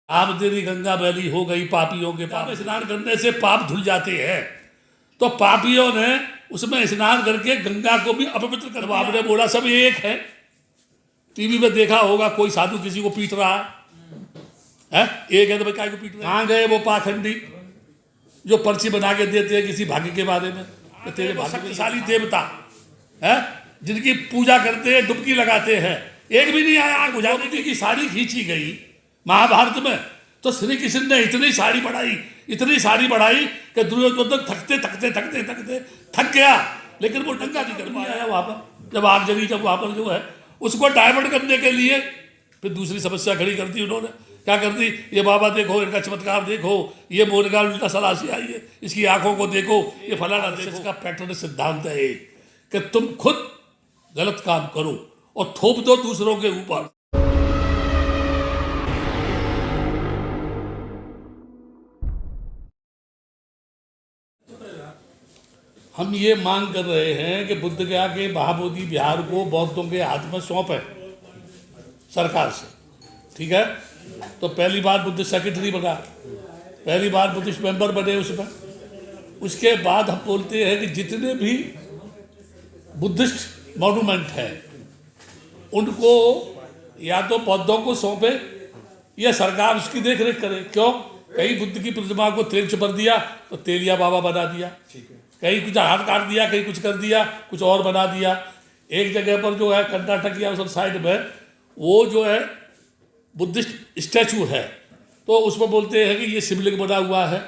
आप तेरी गंगा मैली हो गई पापियों के पाप। स्नान करने से पाप धुल जाते हैं, तो पापियों ने उसमें स्नान करके गंगा को भी अपवित्र कर दिया। आपने बोला सब एक है। टीवी में देखा होगा कोई साधु किसी को पीट रहा है, एक है तो भाई काय को पीट रहा है। कहाँ गए वो पाखंडी जो पर्ची बना के देते हैं किसी भाग्य के बारे में? तो तेरे शक्तिशाली देवता है जिनकी पूजा करते हैं, डुबकी लगाते हैं, एक भी नहीं आया आग बुझाने की साड़ी खींची गई महाभारत में। तो श्री कृष्ण ने इतनी साड़ी बढ़ाई कि दुर्योधन थकते थक गया, लेकिन वो डंगा नहीं कर पाया वहां पर। जब आग जगी, जब वहां पर जो है उसको डायवर्ट करने के लिए फिर दूसरी समस्या खड़ी कर दी उन्होंने। क्या कर दी? ये बाबा देखो, इनका चमत्कार देखो, ये मोरगा उल्टा सलासी आई है, इसकी आंखों को देखो, ये फलाना देखो। इसका पैटर्न सिद्धांत है कि तुम खुद गलत काम करो और थोप दो दूसरों के ऊपर। हम ये मांग कर रहे हैं कि बुद्ध गया के महाबोधि विहार को बौद्धों के हाथ में सौंपे सरकार से, ठीक है? तो पहली बार बुद्ध सेक्रेटरी बना, पहली बार बुद्धिस्ट मेंबर बने उसमें। उसके बाद हम बोलते हैं कि जितने भी बुद्धिस्ट मॉन्यूमेंट हैं उनको या तो बौद्धों को सौंपे या सरकार उसकी देख रेख करे। क्यों? कहीं बुद्ध की प्रतिमा को तेल चुपर दिया तो तेलिया बाबा बना दिया, कहीं कुछ हाथ काट दिया, कहीं कुछ कर दिया, कुछ और बना दिया। एक जगह पर जो है कर्नाटक या उस साइड में वो जो है बुद्धिस्ट स्टैचू है, तो उसमें बोलते हैं कि ये शिवलिंग बना हुआ है।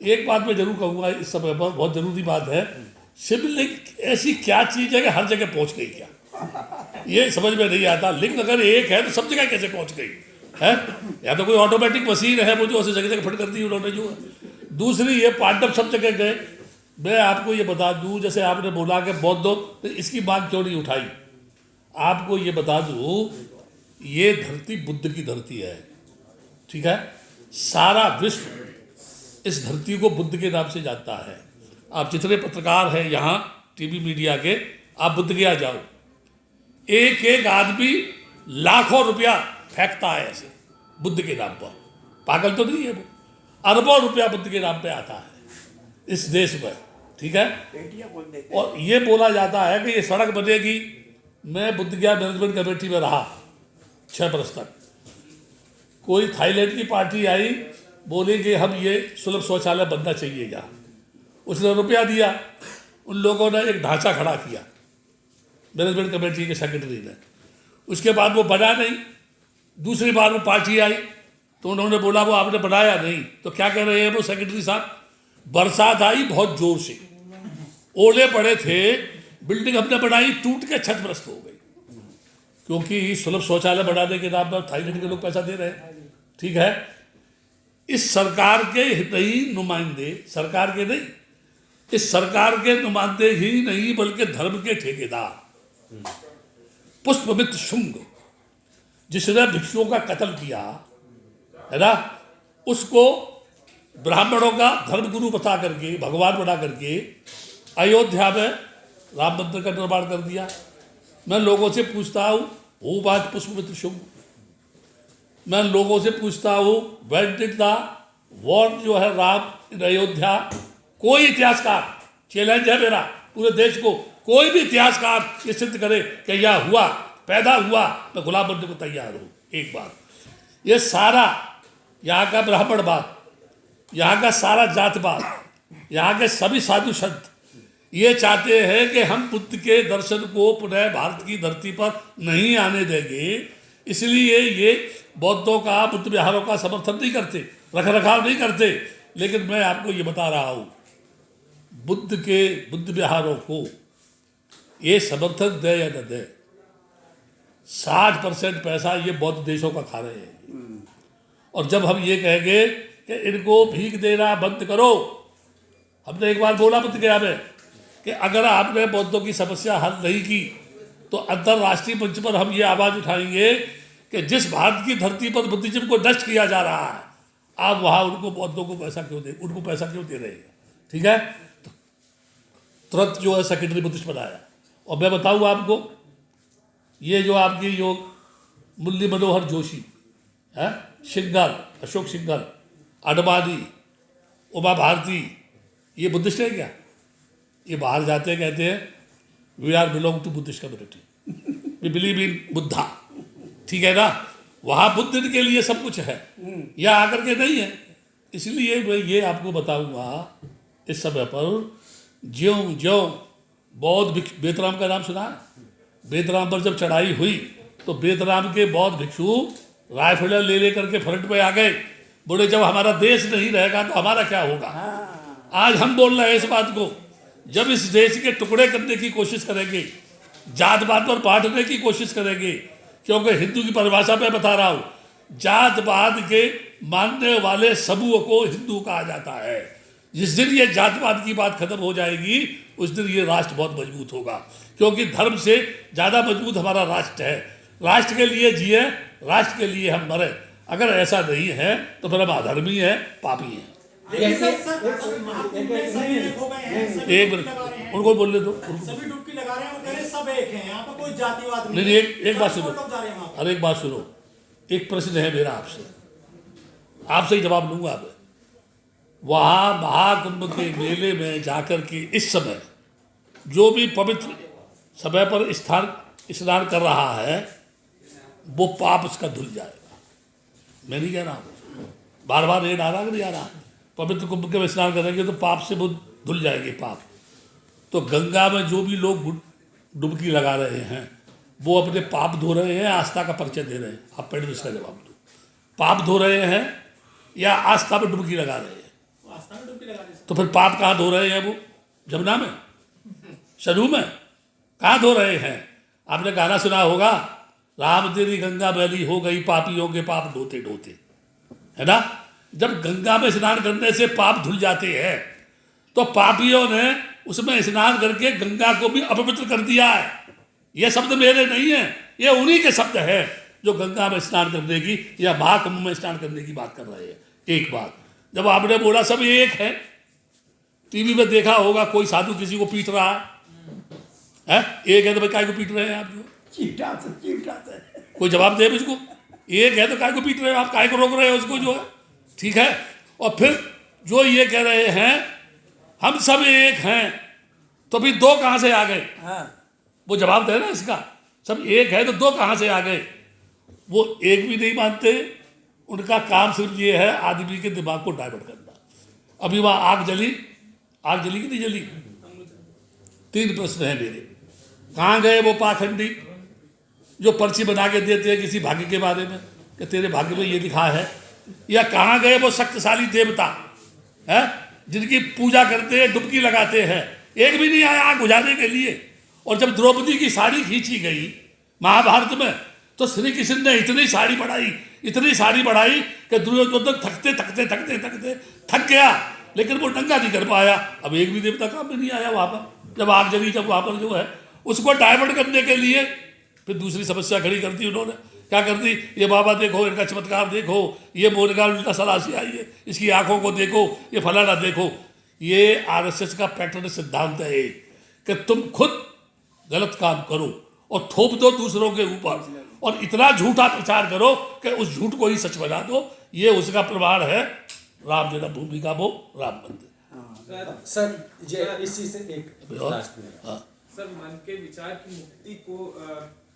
एक बात मैं जरूर कहूँगा इस समय पर, बहुत जरूरी बात है, शिवलिंग ऐसी क्या चीज़ है कि हर जगह पहुँच गई क्या? ये समझ में नहीं आता। लिंग अगर एक है तो सब जगह कैसे पहुँच गई है? या तो कोई ऑटोमेटिक मशीन है वो जो ऐसे जगह जगह फिट कर दी उन्होंने जो है। दूसरी ये पांडव सब जगह गए। मैं आपको ये बता दूं, जैसे आपने बोला कि बौद्धों तो इसकी बात क्यों नहीं उठाई, आपको ये बता दूं, ये धरती बुद्ध की धरती है, ठीक है? सारा विश्व इस धरती को बुद्ध के नाम से जानता है। आप जितने पत्रकार हैं यहाँ टीवी मीडिया के, आप बुद्ध गया जाओ, एक एक आदमी लाखों रुपया फेंकता है ऐसे बुद्ध के नाम पर। पागल तो नहीं है वो, अरबों रुपया बुद्ध के नाम पे आता है इस देश में, ठीक है? और ये बोला जाता है कि ये सड़क बनेगी। मैं बुद्ध गया मैनेजमेंट कमेटी में रहा 6 वर्ष तक। कोई थाईलैंड की पार्टी आई, बोले कि हम ये सुलभ शौचालय बनना चाहिए यहाँ। उसने रुपया दिया, उन लोगों ने एक ढांचा खड़ा किया मैनेजमेंट कमेटी के सेक्रेटरी ने। उसके बाद वो बना नहीं। दूसरी बार वो पार्टी आई तो उन्होंने बोला वो आपने बनाया नहीं। तो क्या कह रहे हैं वो सेक्रेटरी साहब? बरसात आई बहुत जोर से, ओले पड़े थे, बिल्डिंग हमने बनाई, टूट के छतग्रस्त हो गई, क्योंकि सुलभ शौचालय बनाने के नाम पर थाईलैंड के लोग पैसा दे रहे हैं, ठीक है? इस सरकार के नहीं नुमाइंदे, सरकार के नहीं, इस सरकार के नुमाइंदे ही नहीं बल्कि धर्म के ठेकेदार पुष्पमित्र शुंग, जिसने भिक्षुओं का कत्ल किया है ना, उसको ब्राह्मणों का धर्मगुरु बता करके, भगवान बना करके अयोध्या में राम मंदिर का निर्माण कर दिया। मैं लोगों से पूछता हूँ, वो बात पुष्पमित्र शुंग, मैं लोगों से पूछता हूँ, व्हेन डिड द वॉर जो है राम इन अयोध्या? कोई इतिहासकार, चैलेंज है मेरा पूरे देश को, कोई भी इतिहासकार ये सिद्ध करे कि यह हुआ, पैदा हुआ, मैं गुलाम बनने को तैयार हूँ। एक बार ये सारा यहाँ का ब्राह्मणवाद, यहाँ का सारा जातवाद, यहाँ के सभी साधु संत ये चाहते हैं कि हम बुद्ध के दर्शन को पुनः भारत की धरती पर नहीं आने देंगे। इसलिए ये बौद्धों का, बुद्ध विहारों का समर्थन नहीं करते, रख रखाव नहीं करते। लेकिन मैं आपको ये बता रहा हूँ, बुद्ध विहारों को ये समर्थन दे या न दे, 60% पैसा ये बौद्ध देशों का खा रहे हैं। और जब हम ये कहेंगे कि इनको भीख देना बंद करो, हमने एक बार बोला बुद्ध गया में कि अगर आपने बौद्धों की समस्या हल नहीं की तो अंतर्राष्ट्रीय मंच पर हम ये आवाज़ उठाएंगे कि जिस भारत की धरती पर बुद्धिज्म को नष्ट किया जा रहा है, आप वहाँ उनको बौद्धों को पैसा क्यों दे, उनको पैसा क्यों दे रहे हैं, ठीक है? तो तुरंत जो है सेक्रेटरी बुद्धिस्ट बनाया। और मैं बताऊँ आपको, ये जो आपकी जो मुरली मनोहर जोशी, है, सिंघल, अशोक सिंघल, अडवाणी, उमा भारती, ये बुद्धिस्ट है क्या? ये बाहर जाते हैं, कहते हैं we are belong to Buddhist community, we believe in Buddha, ठीक है ना? वहाँ बुद्ध के लिए सब कुछ है, यहाँ आकर के नहीं है। इसलिए मैं ये आपको बताऊंगा, इस समय पर ज्यों ज्यों बौद्ध भिक्षु, बेतराम का नाम सुना है? बेतराम पर जब चढ़ाई हुई तो बेतराम के बौद्ध भिक्षु राइफल ले करके फ्रंट पे आ गए, बोले जब हमारा देश नहीं रहेगा तो हमारा क्या होगा। आज हम बोल रहे हैं इस बात को, जब इस देश के टुकड़े करने की कोशिश करेंगे, जातपात पर बांटने की कोशिश करेंगे, क्योंकि हिंदू की परिभाषा में बता रहा हूँ, जातपात के मानने वाले समूह को हिंदू कहा जाता है। जिस दिन ये जातपात की बात खत्म हो जाएगी उस दिन ये राष्ट्र बहुत मजबूत होगा, क्योंकि धर्म से ज़्यादा मजबूत हमारा राष्ट्र है। राष्ट्र के लिए जिए, राष्ट्र के लिए हम मरे। अगर ऐसा नहीं है तो फिर हम अधर्मी है, पापी है। एक मिनट उनको बोलने दो। सभी डुबकी लगा रहे हैं, वो कह रहे हैं सब एक हैं, यहाँ पर कोई जातिवाद नहीं। एक बात सुनो, अरे एक बात सुनो, एक प्रश्न है मेरा आपसे, आपसे ही जवाब लूंगा। अब वहाँ महाकुंभ के मेले में जाकर के इस समय जो भी पवित्र समय पर स्नान कर रहा है वो पाप उसका धुल जाएगा। मैं नहीं कह रहा हूँ, बार बार ये नारा नहीं आ रहा, पवित्र कुंभ के में स्नान करेंगे तो पाप से वो धुल जाएंगे पाप। तो गंगा में जो भी लोग डुबकी लगा रहे हैं वो अपने पाप धो रहे हैं, आस्था का परिचय दे रहे हैं? आप पहले इसका जवाब दो, पाप धो रहे हैं या आस्था में डुबकी लगा रहे हैं? आस्था में डुबकी लगा रहे हैं। तो फिर पाप कहाँ धो रहे हैं? वो जमुना में, सरयू में, कहाँ धो रहे हैं? आपने गाना सुना होगा, राम तेरी गंगा मैली हो गई, पापियों के पाप धोते धोते, है ना? जब गंगा में स्नान करने से पाप धुल जाते हैं तो पापियों ने उसमें स्नान करके गंगा को भी अपवित्र कर दिया है। ये शब्द मेरे नहीं है, ये उन्हीं के शब्द है जो गंगा में स्नान करने की या महाकुंभ में स्नान करने की बात कर रहे हैं। एक बात, जब आपने बोला सब एक है, टीवी में देखा होगा कोई साधु किसी को पीट रहा है, एक है तो भाई काय को पीट रहे हैं आप? जो चीटा से कोई जवाब दे मुझको, एक है तो काय को पीट रहे हो आप, काय को रोक रहे हो उसको जो है, ठीक है? और फिर जो ये कह रहे हैं हम सब एक हैं, तो भी दो कहाँ से आ गए? वो जवाब दे ना इसका, सब एक है तो दो कहाँ से आ गए? वो एक भी नहीं मानते, उनका काम सिर्फ ये है आदमी के दिमाग को डाइवर्ट करना। अभी वहाँ आग जली कि नहीं जली? 3 प्रश्न है मेरे। कहाँ गए वो पाखंडी जो पर्ची बना के देते हैं किसी भाग्य के बारे में कि तेरे भाग्य में ये लिखा है? या कहाँ गए वो शक्तिशाली देवता है जिनकी पूजा करते हैं, डुबकी लगाते हैं? एक भी नहीं आया आग बुझाने के लिए। और जब द्रौपदी की साड़ी खींची गई महाभारत में तो श्री कृष्ण ने इतनी साड़ी बढ़ाई कि दुर्योधन थकते थक गया, लेकिन वो नंगा नहीं कर पाया। अब एक भी देवता काम में नहीं आया वहाँ पर। जब आग जली तब वहाँ पर जो है उसको डाइवर्ट करने के लिए फिर दूसरी समस्या खड़ी कर दी उन्होंने। क्या कर दी? ये बाबा देखो, इनका चमत्कार देखो, ये मोरगाल उल्टा सलासी आई है, इसकी आंखों को देखो, ये फलाना देखो। ये आरएसएस का पैटर्न सिद्धांत है कि तुम खुद गलत काम करो और थोप दो दूसरों के ऊपर, और इतना झूठा प्रचार करो कि उस झूठ को ही सच बना दो। ये उसका प्रमाण है राम जन्मभूमि का वो राम मंदिर। सर इस चीज से एक सर, मन के विचार की मुक्ति को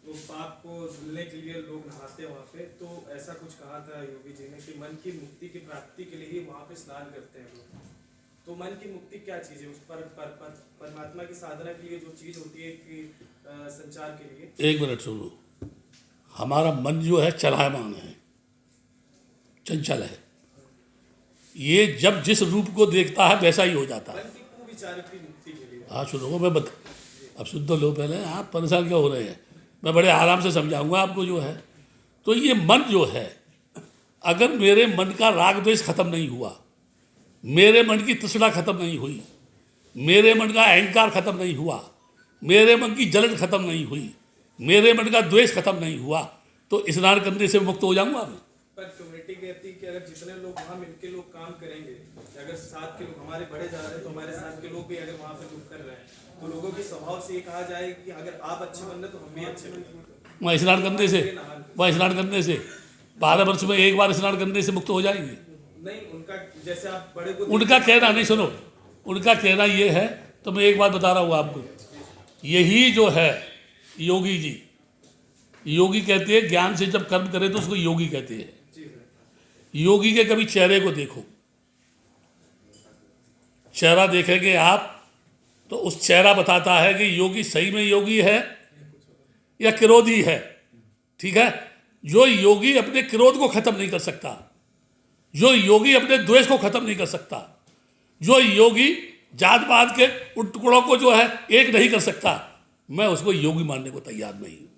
तो पाप को धुलने के लिए लोग नहाते हैं वहाँ पे, तो ऐसा कुछ कहा था योगी जी ने कि मन की मुक्ति की प्राप्ति के लिए ही वहाँ पे स्नान करते हैं लोग। तो मन की मुक्ति क्या चीज़ है? उस पर परमात्मा की साधना के लिए जो चीज़ होती है कि संचार के लिए। एक मिनट सुनो, हमारा मन जो है चलायमान है, चंचल है। ये जब जिस रूप को देखता है वैसा ही हो जाता है। मन की कुविचार की मुक्ति के लिए। हाँ सुनो, मैं अब सुन तो लो पहले, आप परेशान क्या हो रहे हैं? मैं बड़े आराम से समझाऊंगा आपको जो है। तो ये मन जो है, अगर मेरे मन का राग द्वेष खत्म नहीं हुआ, मेरे मन की तृष्णा खत्म नहीं हुई, मेरे मन का अहंकार खत्म नहीं हुआ, मेरे मन की जलन खत्म नहीं हुई, मेरे मन का द्वेष खत्म नहीं हुआ, तो स्नान करने से मुक्त हो जाऊंगा मैं। पर कम्युनिटी कहती है कि अगर जितने लोग वहाँ मिलके लोग काम करेंगे, अगर साथ के लोग हमारे बड़े जा रहे हैं तो हमारे साथ के लोग भी अगर वहाँ पे कुछ कर रहे हैं तो लोगों के स्वभाव से ये कहा जाए कि अगर आप अच्छे बन रहे तो हम भी अच्छे बने। वहाँ स्नान करने से 12 वर्ष में एक बार स्नान करने से मुक्त हो जाएंगे? नहीं, उनका जैसे आप बड़े को उनका कहना नहीं, सुनो, उनका कहना ये है, तो मैं एक बात बता रहा हूँ आपको, यही जो है योगी जी, योगी कहते हैं ज्ञान से जब कर्म करे तो उसको योगी कहते हैं। योगी के कभी चेहरे को देखो, चेहरा देखेंगे आप तो उस चेहरा बताता है कि योगी सही में योगी है या क्रोधी है। ठीक है, जो योगी अपने क्रोध को खत्म नहीं कर सकता, जो योगी अपने द्वेष को खत्म नहीं कर सकता, जो योगी जात पात के उन टुकड़ों को जो है एक नहीं कर सकता, मैं उसको योगी मानने को तैयार नहीं हूं।